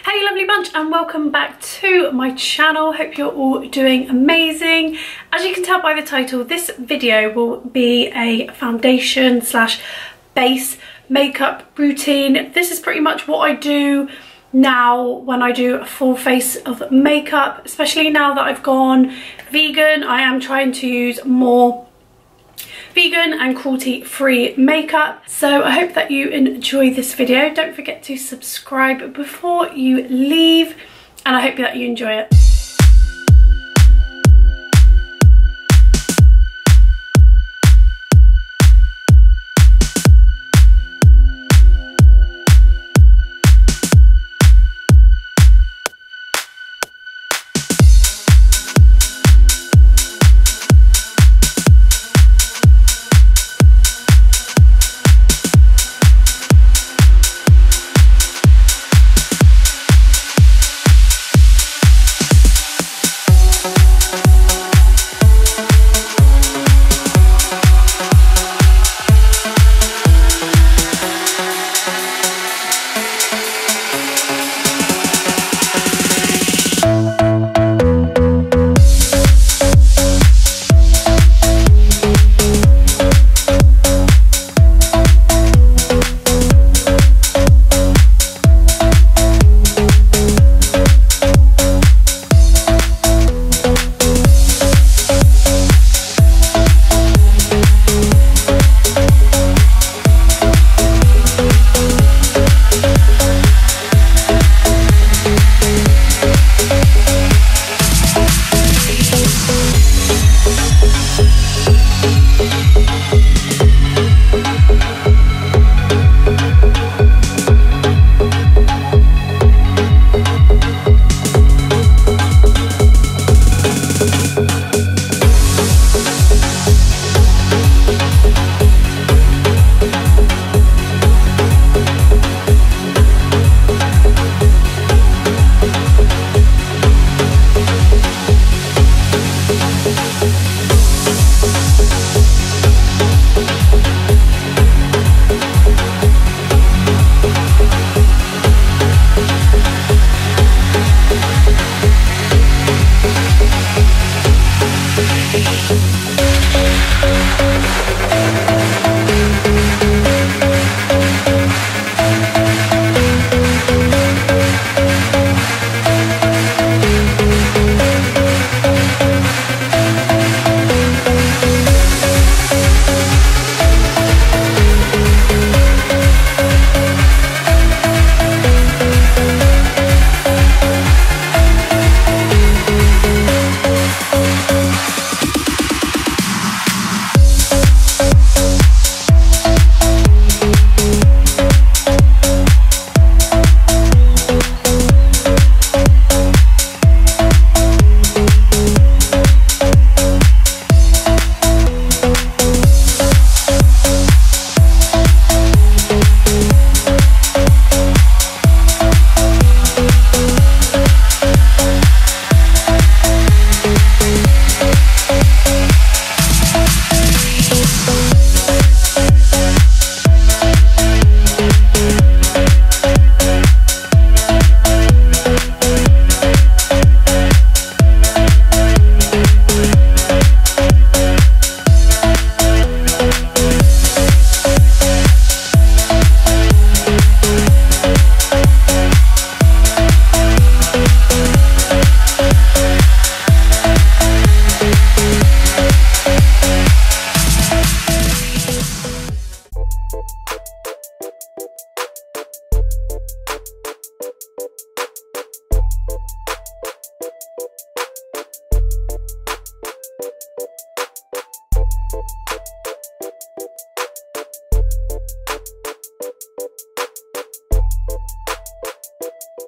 Hey lovely bunch, and welcome back to my channel. Hope you're all doing amazing. As you can tell by the title, this video will be a foundation slash base makeup routine. This is pretty much what I do now when I do a full face of makeup, especially now that I've gone vegan. I am trying to use more vegan and cruelty free makeup, so I hope that you enjoy this video. Don't forget to subscribe before you leave, and I hope that you enjoy it.